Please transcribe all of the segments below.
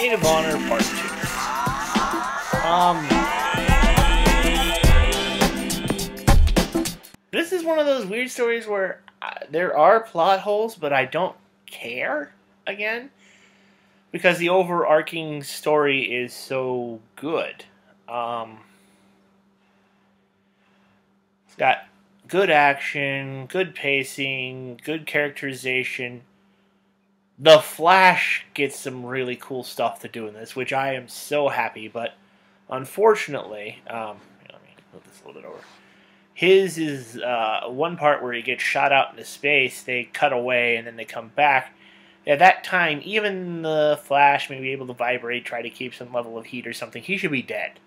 Maid of Honor Part 2. This is one of those weird stories where there are plot holes, but I don't care, again, because the overarching story is so good. It's got good action, good pacing, good characterization. The Flash gets some really cool stuff to do in this, which I am so happy, but unfortunately, let me move this a little bit over. His is one part where he gets shot out into space, they cut away, and then they come back. At that time, even the Flash may be able to vibrate, try to keep some level of heat or something. He should be dead.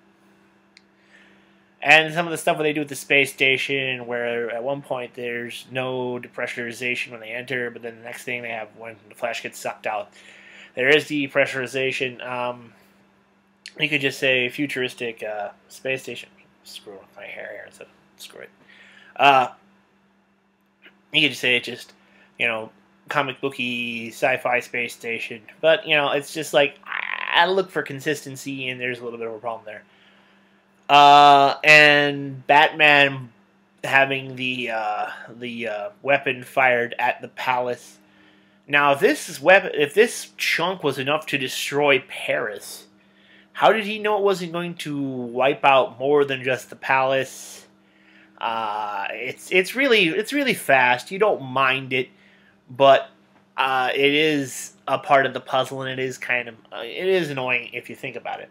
And some of the stuff where they do at the space station, where at one point there's no depressurization when they enter, but then the next thing they have when the Flash gets sucked out, there is depressurization. You could just say futuristic space station. Screw with my hair here, so screw it. You could just say it's just, comic booky sci-fi space station. But, it's just like, I look for consistency, and there's a little bit of a problem there. And Batman having the weapon fired at the palace. Now, if this chunk was enough to destroy Paris, how did he know it wasn't going to wipe out more than just the palace? It's really fast. You don't mind it, but it is a part of the puzzle, and it is kind of it is annoying if you think about it.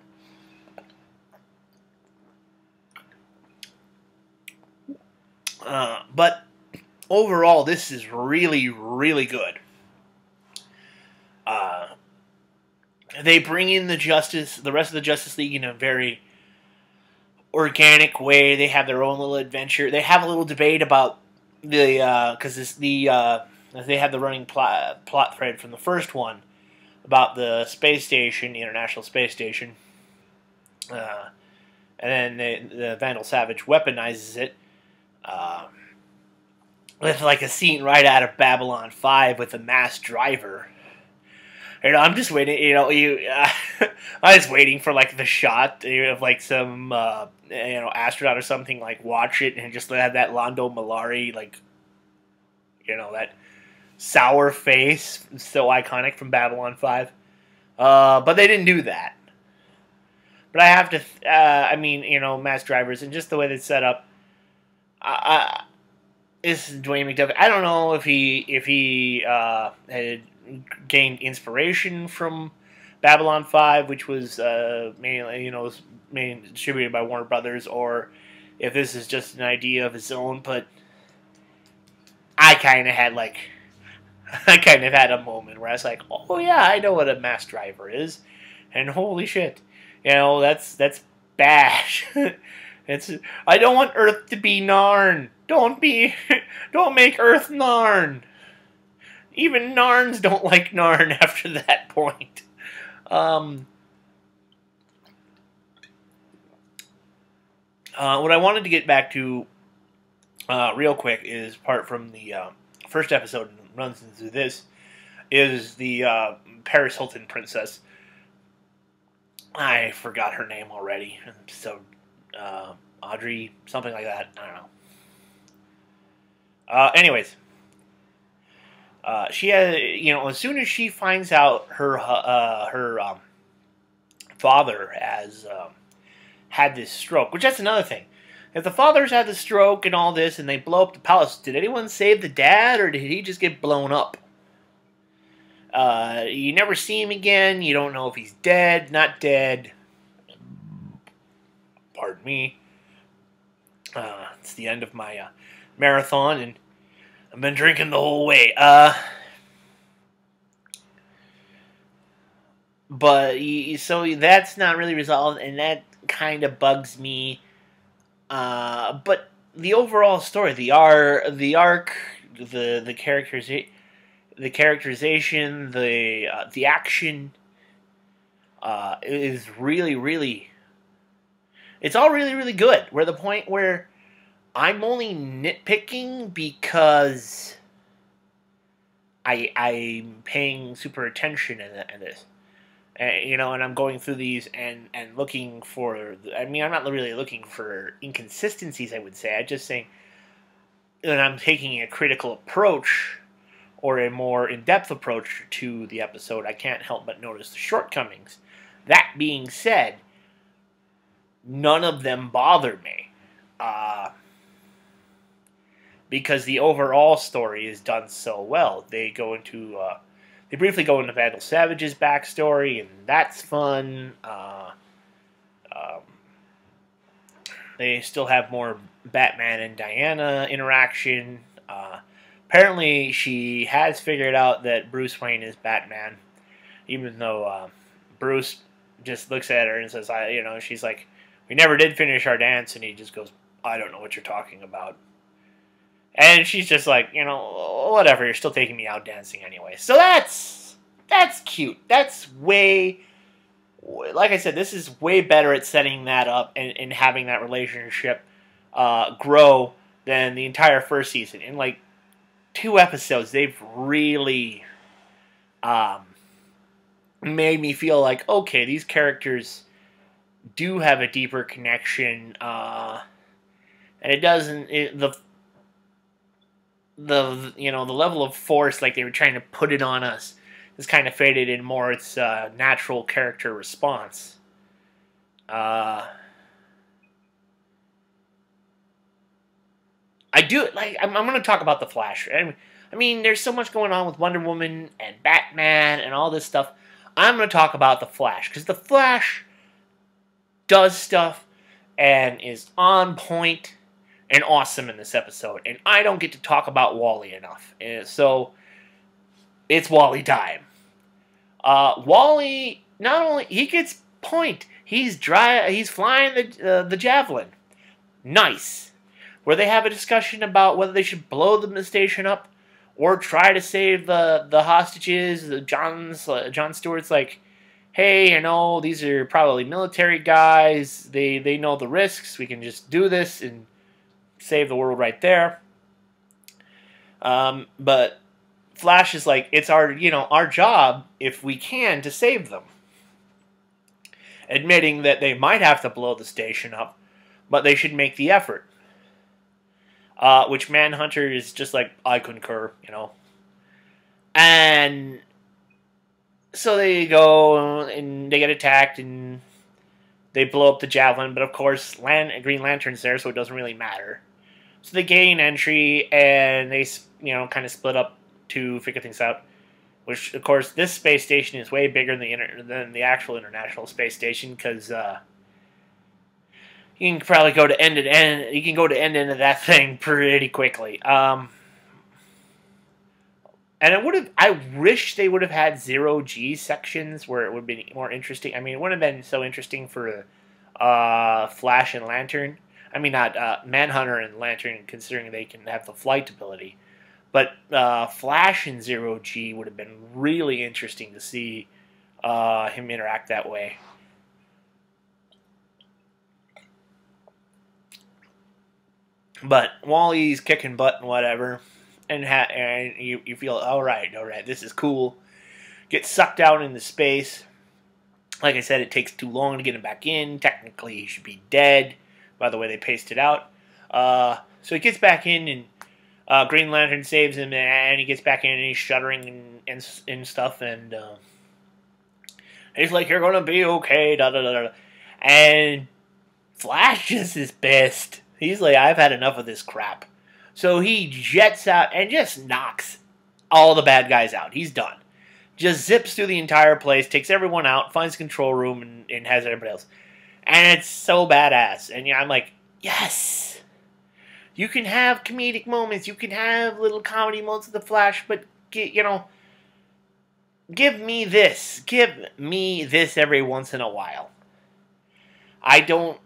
But overall, this is really, really good. They bring in the rest of the Justice League in a very organic way. They have their own little adventure. They have a little debate about they have the running plot thread from the first one about the space station, the International Space Station, and then the Vandal Savage weaponizes it. With like a scene right out of Babylon 5 with a masked driver. I'm just waiting. I was waiting for like the shot of like some astronaut or something like watch it and just have that Londo Mollari that sour face, so iconic from Babylon 5. But they didn't do that. But I have to. Masked drivers and just the way they set up. This is Dwayne McDuffie. I don't know if he had gained inspiration from Babylon 5, which was mainly distributed by Warner Brothers, or if this is just an idea of his own. But I kind of had a moment where I was like, oh yeah, I know what a masked driver is, and holy shit, that's bad. I don't want Earth to be Narn. Don't make Earth Narn. Even Narns don't like Narn after that point. What I wanted to get back to real quick is, apart from the first episode and runs into this, is the Paris Hilton princess. I forgot her name already. So Audrey, something like that. I don't know. Anyways, she has, as soon as she finds out her father has had this stroke, which that's another thing. If the father's had the stroke and all this, and they blow up the palace, did anyone save the dad, or did he just get blown up? You never see him again. You don't know if he's dead, not dead. Pardon me. It's the end of my marathon, and I've been drinking the whole way. But so that's not really resolved, and that kind of bugs me. But the overall story, the arc, the characterization, the action, is really, really. It's all really, really good. We're at the point where I'm only nitpicking because I'm paying super attention in this. And I'm going through these and looking for. I mean, I'm not really looking for inconsistencies. I would say I'm just saying that I'm taking a critical approach or a more in-depth approach to the episode. I can't help but notice the shortcomings. That being said, none of them bother me. Because the overall story is done so well. They briefly go into Vandal Savage's backstory, and that's fun. They still have more Batman and Diana interaction. Apparently, she has figured out that Bruce Wayne is Batman, even though Bruce just looks at her and says, she's like, "We never did finish our dance," and he just goes, "I don't know what you're talking about." And she's just like, whatever, you're still taking me out dancing anyway. So that's cute. That's way, like I said, this is way better at setting that up and having that relationship grow than the entire first season. In like 2 episodes, they've really made me feel like, okay, these characters do have a deeper connection, and it doesn't, the level of force, like they were trying to put it on us, is kind of faded in more its natural character response. I do like. I'm going to talk about the Flash. I mean, there's so much going on with Wonder Woman and Batman and all this stuff. I'm going to talk about the Flash because the Flash does stuff and is on point and awesome in this episode, and I don't get to talk about Wally enough, so it's Wally time. Wally, not only he gets point, he's flying the javelin, nice. Where they have a discussion about whether they should blow the station up or try to save the hostages. John Stewart's like, hey, these are probably military guys. They know the risks. We can just do this and save the world right there. But Flash is like, it's our job, if we can, to save them. Admitting that they might have to blow the station up, but they should make the effort. Which Manhunter is just like, I concur, And so they go and they get attacked and they blow up the javelin, but of course Green Lantern's there, so it doesn't really matter. So they gain entry, and they, kind of split up to figure things out. Which, of course, this space station is way bigger than the actual International Space Station, because you can probably go to end to end. You can go to end of that thing pretty quickly. And I wish they would have had 0G sections where it would be more interesting. I mean, it wouldn't have been so interesting for Flash and Lantern. I mean, not Manhunter and Lantern, considering they can have the flight ability. But Flash and 0G would have been really interesting to see him interact that way. But Wally's kicking butt and whatever, and you feel, all right, this is cool. Get sucked out into space. Like I said, it takes too long to get him back in. Technically, he should be dead, by the way they paced it out. So he gets back in, and Green Lantern saves him, and he gets back in, and he's shuddering and stuff, and he's like, you're gonna be okay, da-da-da-da. And Flash just is pissed. He's like, I've had enough of this crap. So he jets out and just knocks all the bad guys out. He's done. Just zips through the entire place, takes everyone out, finds control room, and has everybody else. And it's so badass. And I'm like, yes! You can have comedic moments, you can have little comedy moments of the Flash, but, give me this. Give me this every once in a while. I don't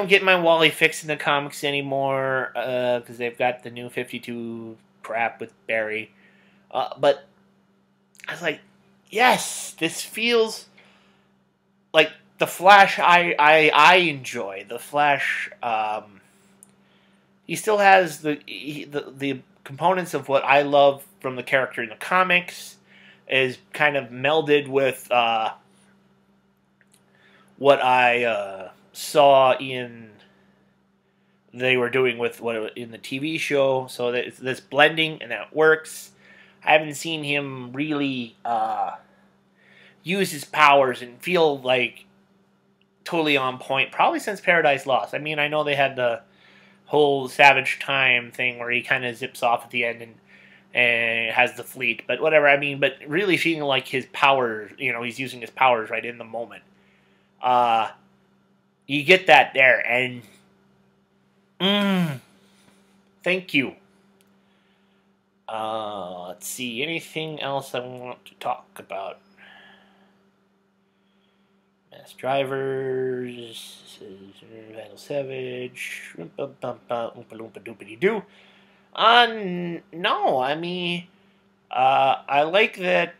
get my Wally fix in the comics anymore, because they've got the new 52 crap with Barry. But I was like, yes, this feels like the Flash I enjoy. The Flash, he still has the components of what I love from the character in the comics, is kind of melded with what I saw in they were doing with what in the TV show. So that it's this blending and that works. I haven't seen him really use his powers and feel like totally on point probably since Paradise Lost. I mean, I know they had the whole Savage Time thing where he kind of zips off at the end and has the fleet, but whatever. I mean, but really feeling like his powers, he's using his powers right in the moment. You get that there, and thank you. Let's see, anything else I want to talk about? Mass Drivers, Vandal Savage, Oompa Loompa Doopity Doo. No, I mean, I like that.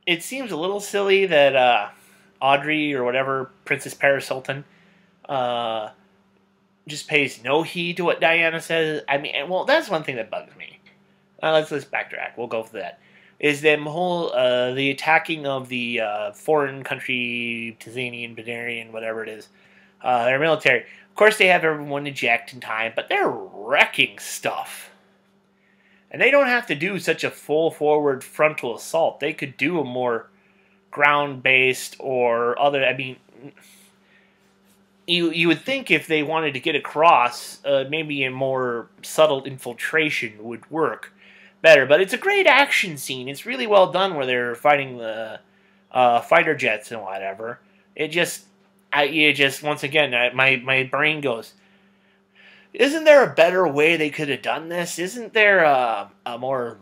It seems a little silly that Audrey or whatever, Princess Paris Sultan, just pays no heed to what Diana says. I mean, well, that's one thing that bugs me. Let's backtrack. We'll go for that. Is them whole the attacking of the foreign country, Tanzanian, Benarian, whatever it is, their military. Of course, they have everyone eject in time, but they're wrecking stuff. And they don't have to do such a full forward frontal assault. They could do a more ground-based or other. I mean, you would think if they wanted to get across, maybe a more subtle infiltration would work better. But it's a great action scene. It's really well done where they're fighting the fighter jets and whatever. It just once again, my brain goes, isn't there a better way they could have done this? Isn't there a more,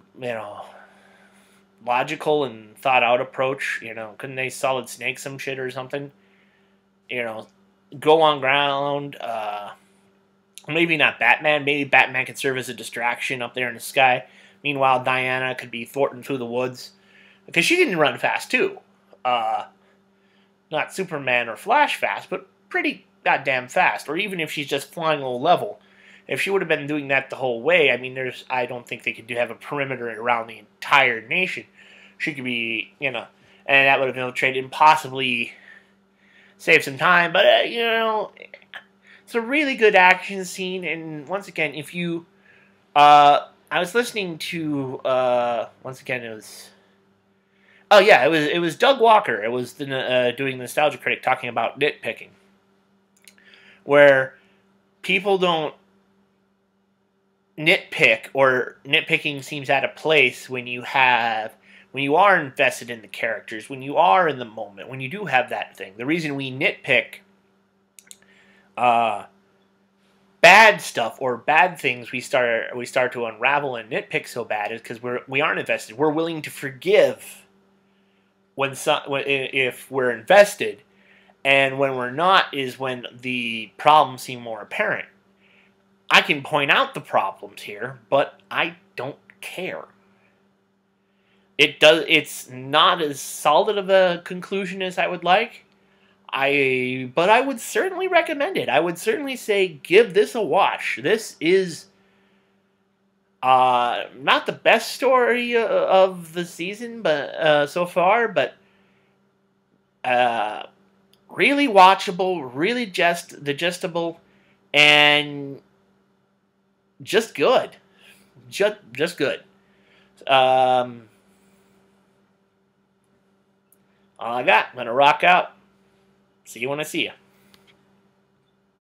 logical and thought out approach? Couldn't they Solid Snake some shit or something? Go on ground. Maybe not Batman. Maybe Batman could serve as a distraction up there in the sky. Meanwhile, Diana could be thwarting through the woods. Because she didn't run fast, too. Not Superman or Flash fast, but pretty goddamn fast. Or even if she's just flying low level. If she would have been doing that the whole way, I mean, I don't think they could have a perimeter around the entire nation. She could be, and that would have infiltrated and possibly save some time. But, it's a really good action scene. And once again, if you, I was listening to, once again, it was, oh yeah, it was Doug Walker. It was doing the Nostalgia Critic talking about nitpicking. Where people don't nitpick, or nitpicking seems out of place when you are invested in the characters, when you are in the moment, when you do have that thing. The reason we nitpick bad stuff or bad things we start to unravel and nitpick so bad is because we aren't invested. We're willing to forgive if we're invested, and when we're not is when the problems seem more apparent. I can point out the problems here, but I don't care. It's not as solid of a conclusion as I would like. But I would certainly recommend it. I would certainly say give this a watch. This is not the best story of the season, but so far, but really watchable, really digestible, and just good. Just good. All I got. I'm going to rock out. See you when I see you.